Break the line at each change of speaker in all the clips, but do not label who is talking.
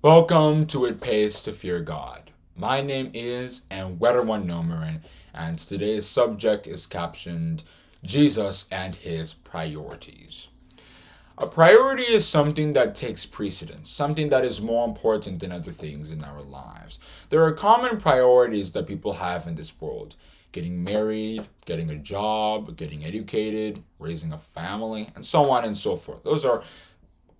Welcome to It Pays to Fear God. My name is Ewaenruwa Nomaren, and today's subject is captioned Jesus and His Priorities. A priority is something that takes precedence, something that is more important than other things in our lives. There are common priorities that people have in this world: getting married, getting a job, getting educated, raising a family, and so on and so forth. Those are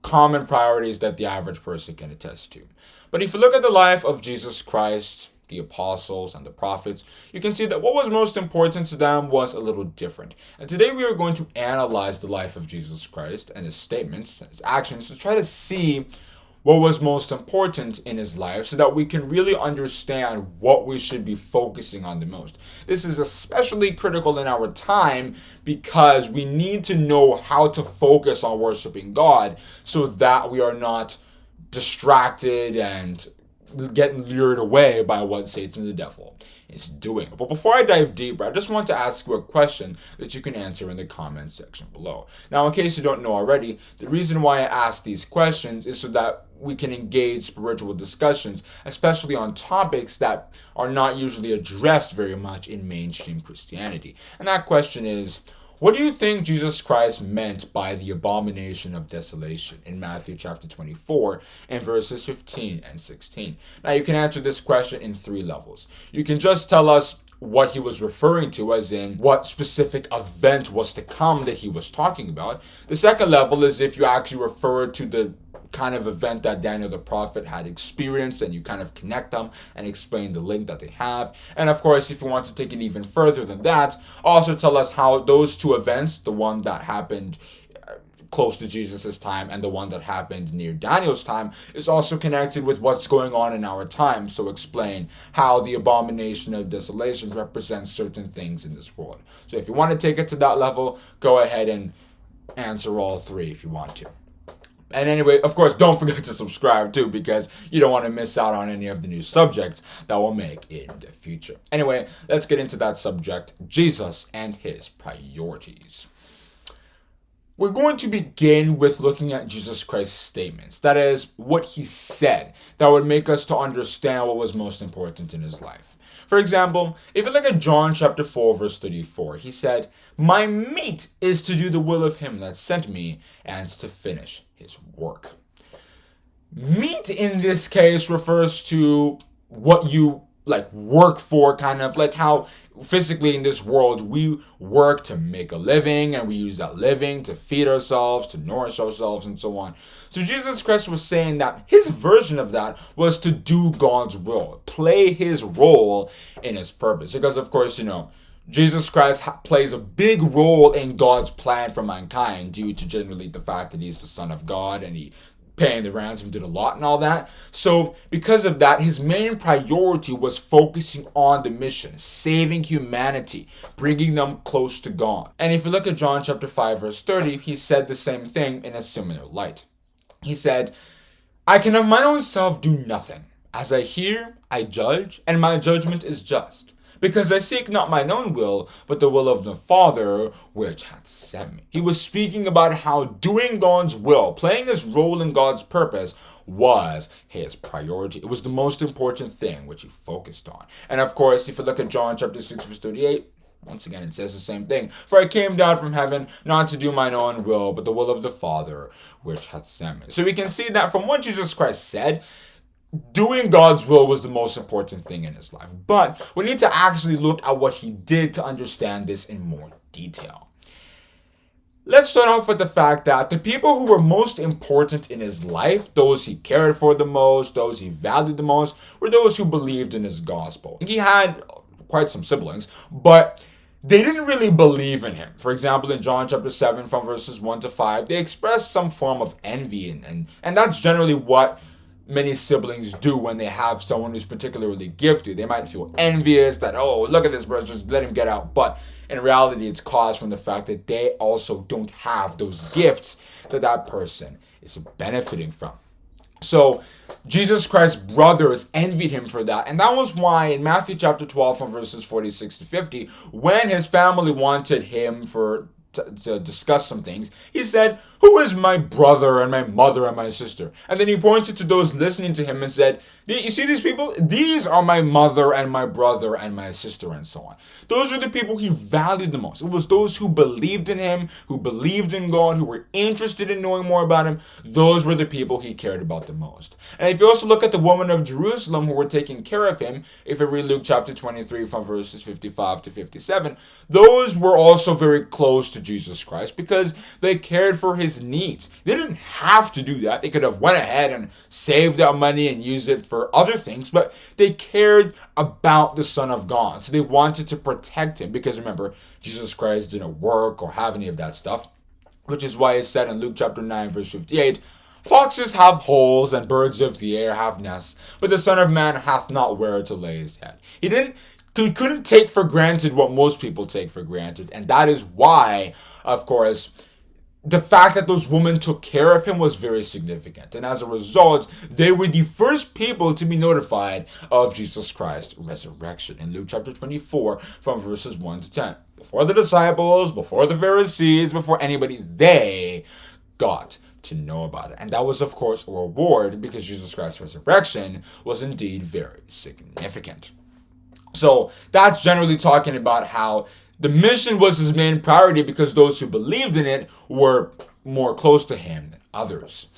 common priorities that the average person can attest to. But if you look at the life of Jesus Christ, the apostles, and the prophets, you can see that what was most important to them was a little different. And today we are going to analyze the life of Jesus Christ and his statements, his actions, to try to see what was most important in his life so that we can really understand what we should be focusing on the most. This is especially critical in our time because we need to know how to focus on worshiping God so that we are not distracted and getting lured away by what Satan the devil is doing. But before I dive deeper, I just want to ask you a question that you can answer in the comments section below. Now, in case you don't know already, the reason why I ask these questions is so that we can engage spiritual discussions, especially on topics that are not usually addressed very much in mainstream Christianity. And that question is, what do you think Jesus Christ meant by the abomination of desolation in Matthew chapter 24 and verses 15 and 16? Now, you can answer this question in three levels. You can just tell us what he was referring to, as in what specific event was to come that he was talking about. The second level is if you actually refer to the kind of event that Daniel the prophet had experienced, and you kind of connect them and explain the link that they have. And of course, if you want to take it even further than that, also tell us how those two events, the one that happened close to Jesus' time and the one that happened near Daniel's time, is also connected with what's going on in our time. So explain how the abomination of desolation represents certain things in this world. So if you want to take it to that level, go ahead and answer all three if you want to. And anyway, of course, don't forget to subscribe too, because you don't want to miss out on any of the new subjects that we'll make in the future. Anyway, let's get into that subject, Jesus and his priorities. We're going to begin with looking at Jesus Christ's statements. That is, what he said that would make us to understand what was most important in his life. For example, if you look at John chapter 4, verse 34, he said, "My meat is to do the will of him that sent me and to finish his work." Meat in this case refers to what you work for, kind of like how physically in this world we work to make a living, and we use that living to feed ourselves, to nourish ourselves, and so on. So Jesus Christ was saying that his version of that was to do God's will, play his role in his purpose. Because of course, Jesus Christ plays a big role in God's plan for mankind due to generally the fact that he's the Son of God and he paying the ransom did a lot and all that. So because of that, his main priority was focusing on the mission, saving humanity, bringing them close to God. And if you look at John chapter 5 verse 30, he said the same thing in a similar light. He said, "I can of mine own self do nothing. As I hear, I judge, and my judgment is just. Because I seek not mine own will, but the will of the Father which hath sent me." He was speaking about how doing God's will, playing his role in God's purpose, was his priority. It was the most important thing which he focused on. And of course, if you look at John chapter 6, verse 38, once again, it says the same thing. "For I came down from heaven not to do mine own will, but the will of the Father which hath sent me." So we can see that from what Jesus Christ said, doing God's will was the most important thing in his life. But we need to actually look at what he did to understand this in more detail. Let's start off with the fact that the people who were most important in his life, those he cared for the most, those he valued the most, were those who believed in his gospel. He had quite some siblings, but they didn't really believe in him. For example, in John chapter 7, from verses 1 to 5, they expressed some form of envy, and that's generally what many siblings do when they have someone who's particularly gifted. They might feel envious that, oh, look at this person, just let him get out. But in reality, it's caused from the fact that they also don't have those gifts that person is benefiting from. So Jesus Christ's brothers envied him for that. And that was why in Matthew chapter 12 from verses 46 to 50, when his family wanted him for to discuss some things, he said, "Who is my brother and my mother and my sister?" And then he pointed to those listening to him and said, "You see these people? These are my mother and my brother and my sister," and so on. Those are the people he valued the most. It was those who believed in him, who believed in God, who were interested in knowing more about him. Those were the people he cared about the most. And if you also look at the women of Jerusalem who were taking care of him, if you read Luke chapter 23 from verses 55 to 57, those were also very close to Jesus Christ because they cared for his needs. They didn't have to do that. They could have went ahead and saved that money and used it for other things, but they cared about the Son of God. So they wanted to protect him because remember, Jesus Christ didn't work or have any of that stuff, which is why it said in Luke chapter 9 verse 58, "Foxes have holes and birds of the air have nests, but the Son of Man hath not where to lay his head." He couldn't take for granted what most people take for granted, and that is why, of course, the fact that those women took care of him was very significant. And as a result, they were the first people to be notified of Jesus Christ's resurrection in Luke chapter 24 from verses 1 to 10. Before the disciples, before the Pharisees, before anybody, they got to know about it. And that was, of course, a reward because Jesus Christ's resurrection was indeed very significant. So that's generally talking about how the mission was his main priority because those who believed in it were more close to him than others.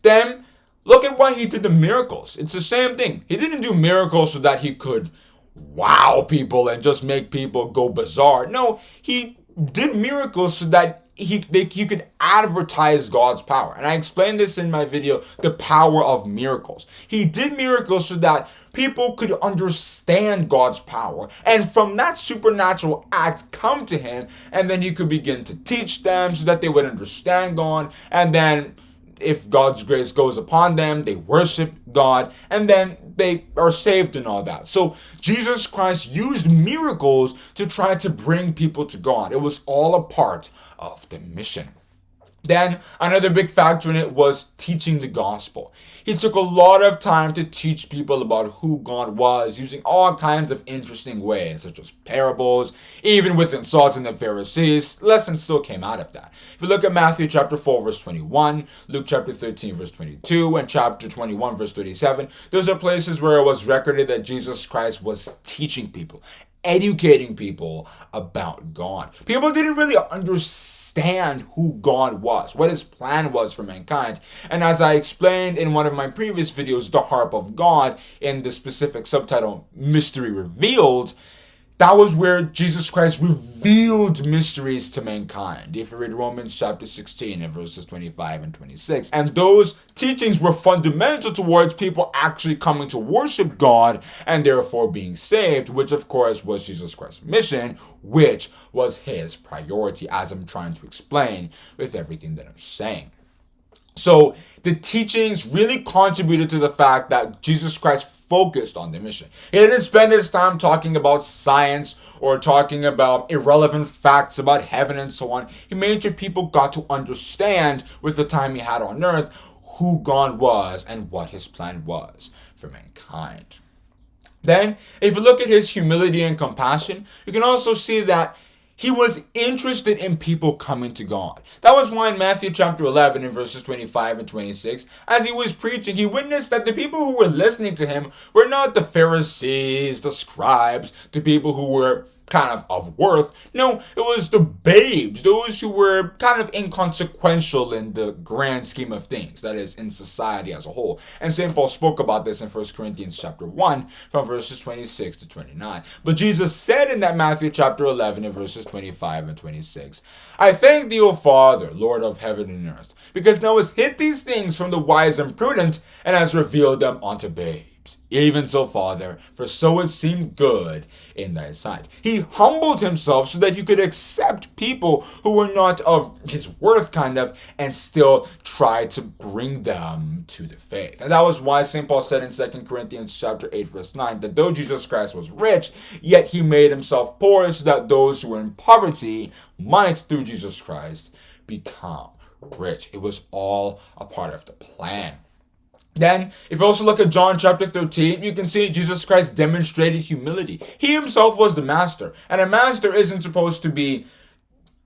Then, look at why he did the miracles. It's the same thing. He didn't do miracles so that he could wow people and just make people go bizarre. No, he did miracles so that he could advertise God's power. And I explained this in my video, The Power of Miracles. He did miracles so that people could understand God's power. And from that supernatural act come to him, and then he could begin to teach them so that they would understand God. And then if God's grace goes upon them, they worship God, and then they are saved and all that. So Jesus Christ used miracles to try to bring people to God. It was all a part of the mission. Then another big factor in it was teaching the gospel. He took a lot of time to teach people about who God was, using all kinds of interesting ways, such as parables, even with insulting the Pharisees. Lessons still came out of that. If you look at Matthew chapter 4 verse 21, Luke chapter 13 verse 22, and chapter 21 verse 37, those are places where it was recorded that Jesus Christ was teaching people, educating people about God. People didn't really understand who God was, what his plan was for mankind. And as I explained in one of my previous videos, The Harp of God, in the specific subtitle, Mystery Revealed, that was where Jesus Christ revealed mysteries to mankind. If you read Romans chapter 16 and verses 25 and 26. And those teachings were fundamental towards people actually coming to worship God and therefore being saved, which of course was Jesus Christ's mission, which was his priority, as I'm trying to explain with everything that I'm saying. So the teachings really contributed to the fact that Jesus Christ focused on the mission. He didn't spend his time talking about science or talking about irrelevant facts about heaven and so on. He made sure people got to understand with the time he had on earth who God was and what his plan was for mankind. Then, if you look at his humility and compassion, you can also see that he was interested in people coming to God. That was why in Matthew chapter 11 in verses 25 and 26, as he was preaching, he witnessed that the people who were listening to him were not the Pharisees, the scribes, the people who were kind of worth. No, it was the babes, those who were kind of inconsequential in the grand scheme of things, that is, in society as a whole. And St. Paul spoke about this in 1 Corinthians chapter 1 from verses 26 to 29. But Jesus said in that Matthew chapter 11 in verses 25 and 26, "I thank thee, O Father, Lord of heaven and earth, because thou hast hid these things from the wise and prudent, and hast revealed them unto babes. Even so, Father, for so it seemed good in thy sight." He humbled himself so that he could accept people who were not of his worth, and still try to bring them to the faith. And that was why St. Paul said in 2 Corinthians chapter 8, verse 9, that though Jesus Christ was rich, yet he made himself poor so that those who were in poverty might, through Jesus Christ, become rich. It was all a part of the plan. Then, if you also look at John chapter 13, you can see Jesus Christ demonstrated humility. He himself was the master, and a master isn't supposed to be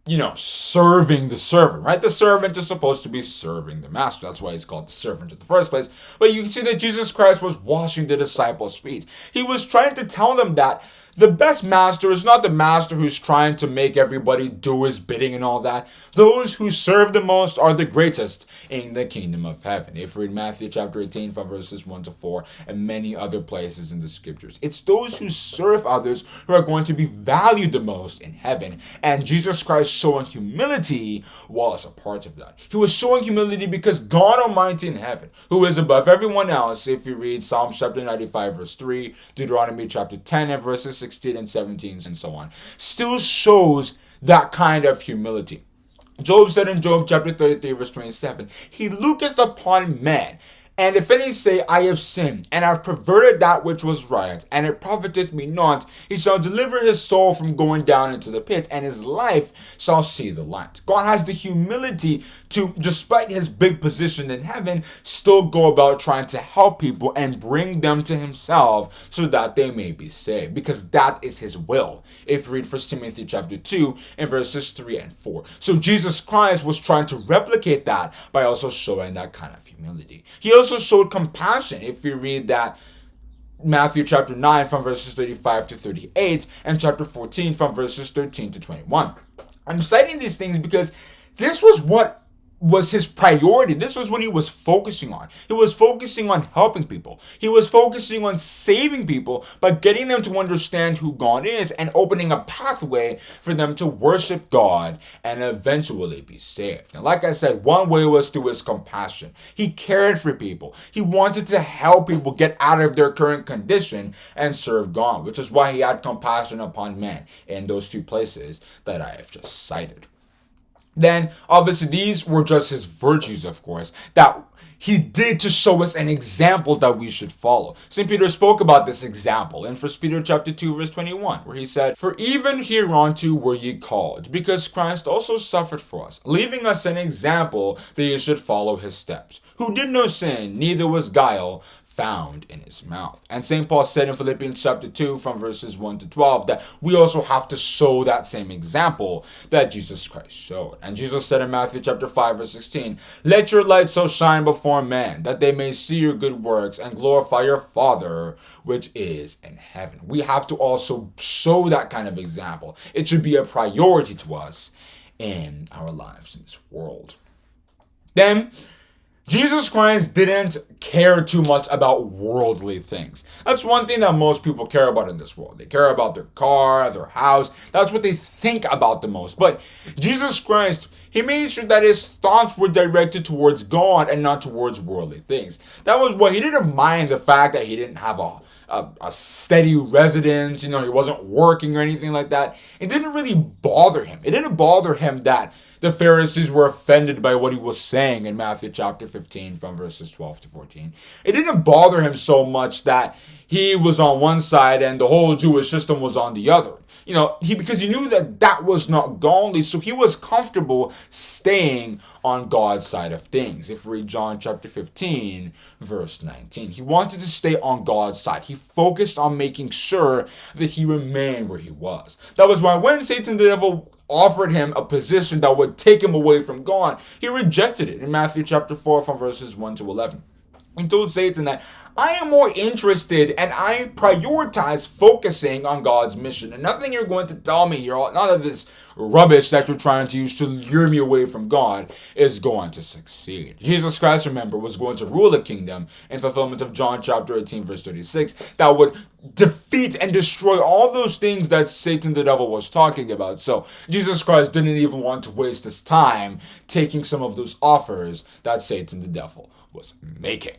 serving the servant, right? The servant is supposed to be serving the master. That's why he's called the servant in the first place. But you can see that Jesus Christ was washing the disciples' feet. He was trying to tell them that the best master is not the master who's trying to make everybody do his bidding and all that. Those who serve the most are the greatest in the kingdom of heaven. If you read Matthew chapter 18 from verses 1 to 4 and many other places in the scriptures, it's those who serve others who are going to be valued the most in heaven. And Jesus Christ showing humility was a part of that. He was showing humility because God Almighty in heaven, who is above everyone else, if you read Psalm chapter 95 verse 3, Deuteronomy chapter 10 and verses 16 and 17 and so on, still shows that kind of humility. Job said in Job chapter 33 verse 27, he looketh upon men, and if any say, I have sinned, and have perverted that which was right, and it profiteth me not, he shall deliver his soul from going down into the pit, and his life shall see the light. God has the humility to, despite his big position in heaven, still go about trying to help people and bring them to himself so that they may be saved, because that is his will. If you read 1 Timothy chapter 2 and verses 3 and 4. So Jesus Christ was trying to replicate that by also showing that kind of humility. He also showed compassion. If you read that Matthew chapter 9 from verses 35 to 38 and chapter 14 from verses 13 to 21. I'm citing these things because this was his priority. This was what he was focusing on. He was focusing on helping people. He was focusing on saving people by getting them to understand who God is and opening a pathway for them to worship God and eventually be saved. And like I said, one way was through his compassion. He cared for people. He wanted to help people get out of their current condition and serve God, which is why he had compassion upon men in those two places that I have just cited. Then, obviously, these were just his virtues, of course, that he did to show us an example that we should follow. St. Peter spoke about this example in 1 Peter chapter 2, verse 21, where he said, for even hereunto were ye called, because Christ also suffered for us, leaving us an example that ye should follow his steps, who did no sin, neither was guile found in his mouth. And St. Paul said in Philippians chapter 2 from verses 1 to 12 that we also have to show that same example that Jesus Christ showed. And Jesus said in Matthew chapter 5 verse 16, let your light so shine before men that they may see your good works and glorify your Father which is in heaven. We have to also show that kind of example. It should be a priority to us in our lives in this world. Then Jesus Christ didn't care too much about worldly things. That's one thing that most people care about in this world. They care about their car, their house. That's what they think about the most. But Jesus Christ, he made sure that his thoughts were directed towards God and not towards worldly things. That was what he didn't mind the fact that he didn't have a steady residence, he wasn't working or anything like that. It didn't really bother him. It didn't bother him that the Pharisees were offended by what he was saying in Matthew chapter 15 from verses 12 to 14. It didn't bother him so much that he was on one side and the whole Jewish system was on the other. Because he knew that was not godly, so he was comfortable staying on God's side of things. If we read John chapter 15, verse 19, he wanted to stay on God's side. He focused on making sure that he remained where he was. That was why when Satan the devil offered him a position that would take him away from God, he rejected it in Matthew chapter 4 from verses 1 to 11. He told Satan that I am more interested and I prioritize focusing on God's mission. And nothing you're going to tell me here, none of this rubbish that you're trying to use to lure me away from God is going to succeed. Jesus Christ, remember, was going to rule a kingdom in fulfillment of John chapter 18, verse 36, that would defeat and destroy all those things that Satan the devil was talking about. So Jesus Christ didn't even want to waste his time taking some of those offers that Satan the devil was making.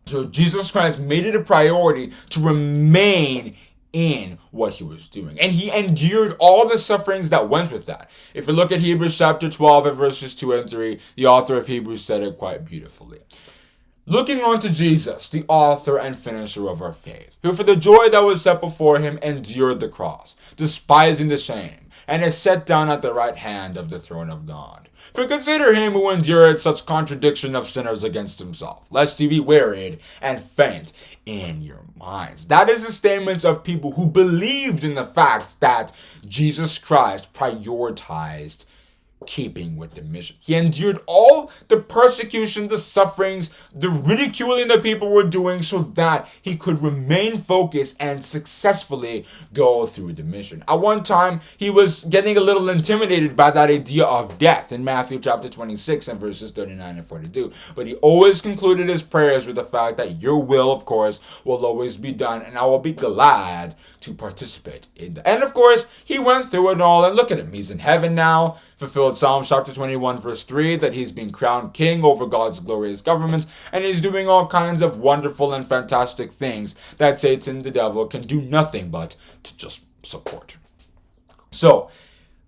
So Jesus Christ made it a priority to remain in what he was doing. And he endured all the sufferings that went with that. If you look at Hebrews chapter 12 and verses 2 and 3, the author of Hebrews said it quite beautifully. Looking unto Jesus, the author and finisher of our faith, who for the joy that was set before him endured the cross, despising the shame, and is set down at the right hand of the throne of God. For consider him who endured such contradiction of sinners against himself, lest ye be wearied and faint in your minds. That is the statement of people who believed in the fact that Jesus Christ prioritized keeping with the mission. He endured all the persecution, the sufferings, the ridiculing that people were doing so that he could remain focused and successfully go through the mission. At one time, he was getting a little intimidated by that idea of death in Matthew chapter 26 and verses 39 and 42. But he always concluded his prayers with the fact that your will, of course, will always be done, and I will be glad to participate in that. And of course, he went through it all, and look at him. He's in heaven now, fulfilled Psalm chapter 21 verse 3, that he's been crowned king over God's glorious government, and he's doing all kinds of wonderful and fantastic things that Satan, the devil, can do nothing but to just support. So,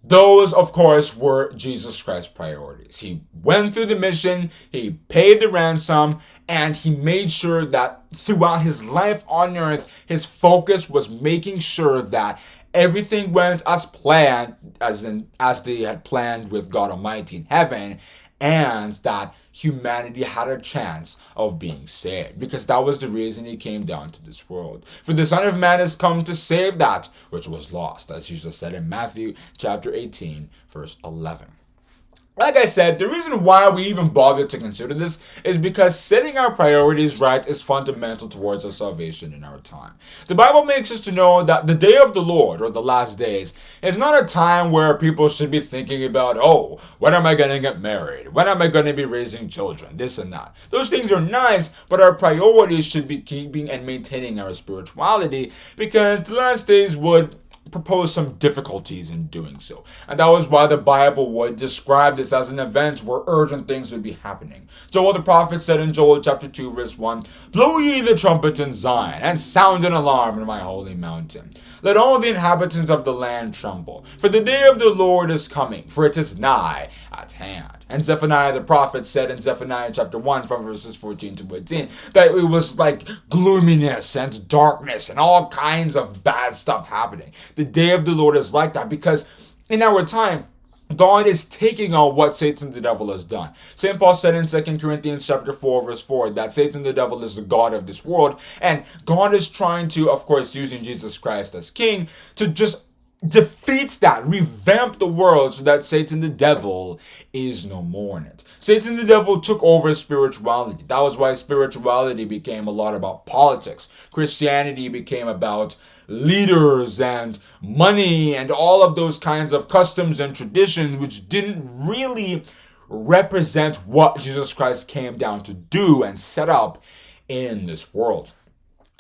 those, of course, were Jesus Christ's priorities. He went through the mission, he paid the ransom, and he made sure that throughout his life on earth, his focus was making sure that everything went as planned, as they had planned with God Almighty in heaven, and that humanity had a chance of being saved, because that was the reason he came down to this world. For the Son of Man has come to save that which was lost, as Jesus said in Matthew chapter 18, verse 11. Like I said, the reason why we even bother to consider this is because setting our priorities right is fundamental towards our salvation in our time. The Bible makes us to know that the day of the Lord, or the last days, is not a time where people should be thinking about, oh, when am I going to get married? When am I going to be raising children? This and that. Those things are nice, but our priorities should be keeping and maintaining our spirituality, because the last days would propose some difficulties in doing so. And that was why the Bible would describe this as an event where urgent things would be happening. Joel the prophet said in Joel chapter 2 verse 1, "Blow ye the trumpet in Zion, and sound an alarm in my holy mountain. Let all the inhabitants of the land tremble. For the day of the Lord is coming, for it is nigh at hand." And Zephaniah the prophet said in Zephaniah chapter 1 from verses 14 to 18 that it was like gloominess and darkness and all kinds of bad stuff happening. The day of the Lord is like that because in our time, God is taking on what Satan the devil has done. St. Paul said in 2 Corinthians chapter 4 verse 4 that Satan the devil is the god of this world, and God is trying to, of course, using Jesus Christ as king, to just defeat that, revamp the world so that Satan the devil is no more in it. Satan the devil took over spirituality. That was why spirituality became a lot about politics. Christianity became about leaders and money and all of those kinds of customs and traditions which didn't really represent what Jesus Christ came down to do and set up in this world.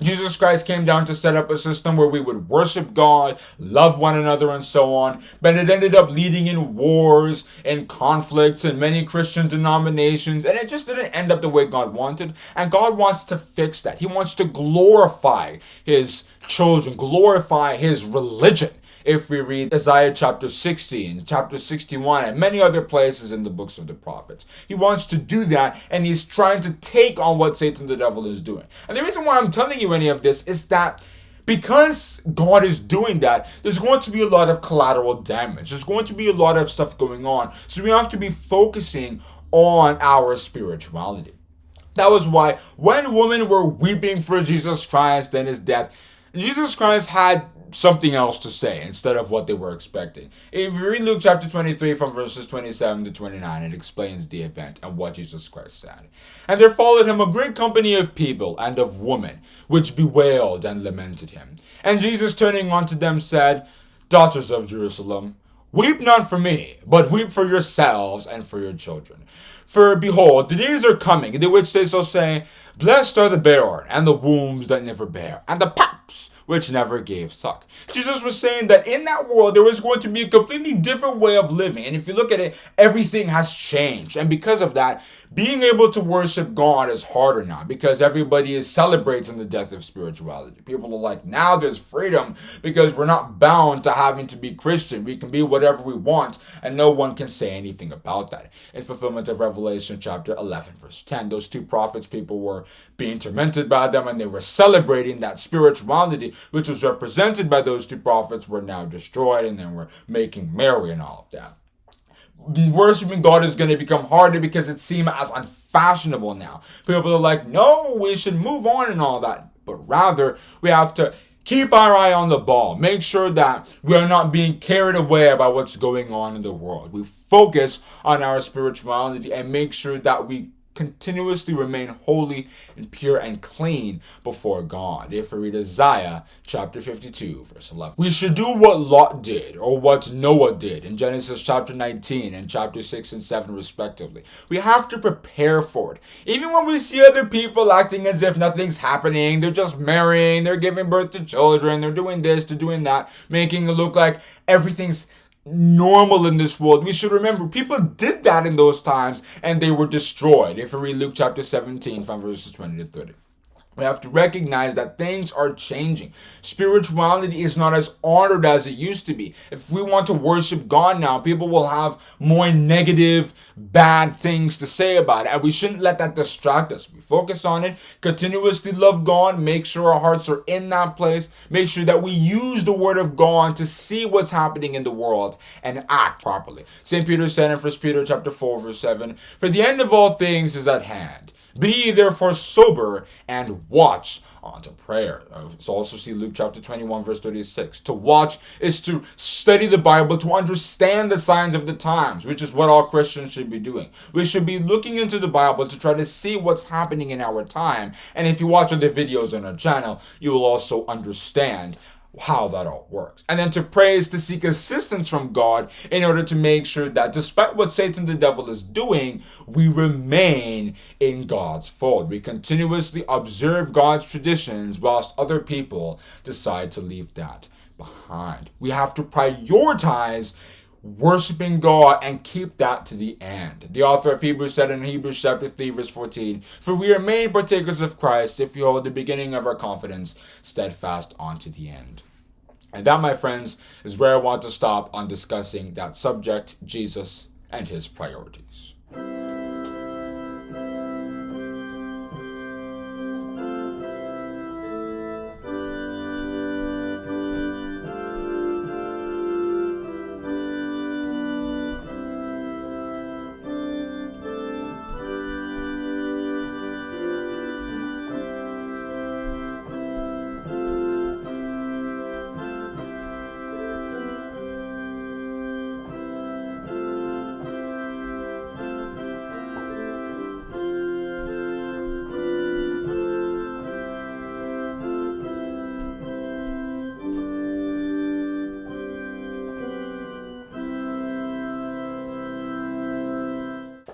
Jesus Christ came down to set up a system where we would worship God, love one another, and so on. But it ended up leading in wars and conflicts in many Christian denominations. And it just didn't end up the way God wanted. And God wants to fix that. He wants to glorify his children, glorify his religion. If we read Isaiah chapter 60 and chapter 61 and many other places in the books of the prophets. He wants to do that, and he's trying to take on what Satan the devil is doing. And the reason why I'm telling you any of this is that because God is doing that, there's going to be a lot of collateral damage. There's going to be a lot of stuff going on. So we have to be focusing on our spirituality. That was why when women were weeping for Jesus Christ and his death, Jesus Christ had something else to say instead of what they were expecting. If you read Luke chapter 23 from verses 27 to 29, it explains the event and what Jesus Christ said. "And there followed him a great company of people and of women, which bewailed and lamented him. And Jesus turning unto them said, Daughters of Jerusalem, weep not for me, but weep for yourselves and for your children. For behold, the days are coming, in the which they shall say, Blessed are the barren, and the wombs that never bare, and the paps which never gave suck." Jesus was saying that in that world there was going to be a completely different way of living. And if you look at it, everything has changed. And because of that, being able to worship God is harder now because everybody is celebrating the death of spirituality. People are like, now there's freedom because we're not bound to having to be Christian. We can be whatever we want and no one can say anything about that. In fulfillment of Revelation chapter 11 verse 10, those two prophets, people were being tormented by them and they were celebrating that spirituality spirituality, which was represented by those two prophets, were now destroyed, and then we're making merry and all of that. Worshiping God is going to become harder because it seems as unfashionable now. People are like, no, we should move on and all that. But rather, we have to keep our eye on the ball. Make sure that we are not being carried away by what's going on in the world. We focus on our spirituality and make sure that we continuously remain holy and pure and clean before God. If we read Isaiah chapter 52 verse 11, we should do what Lot did, or what Noah did in Genesis chapter 19 and chapter 6 and 7 respectively. We have to prepare for it. Even when we see other people acting as if nothing's happening, they're just marrying, they're giving birth to children, they're doing this, they're doing that, making it look like everything's normal in this world. We should remember people did that in those times and they were destroyed. If we read Luke chapter 17 from verses 20 to 30. We have to recognize that things are changing. Spirituality is not as honored as it used to be. If we want to worship God now, people will have more negative, bad things to say about it. And we shouldn't let that distract us. We focus on it, continuously love God, make sure our hearts are in that place, make sure that we use the word of God to see what's happening in the world and act properly. St. Peter said in 1 Peter chapter 4, verse 7, "For the end of all things is at hand. Be ye therefore sober and watch unto prayer." So also see Luke chapter 21 verse 36. To watch is to study the Bible, to understand the signs of the times, which is what all Christians should be doing. We should be looking into the Bible to try to see what's happening in our time. And if you watch other videos on our channel, you will also understand how that all works. And then to pray is to seek assistance from God in order to make sure that despite what Satan the devil is doing, we remain in God's fold. We continuously observe God's traditions whilst other people decide to leave that behind. We have to prioritize worshiping God and keep that to the end. The author of Hebrews said in Hebrews chapter 3 verse 14, "For we are made partakers of Christ if we hold the beginning of our confidence steadfast unto the end." And that, my friends, is where I want to stop on discussing that subject, Jesus and his priorities.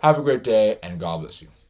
Have a great day, and God bless you.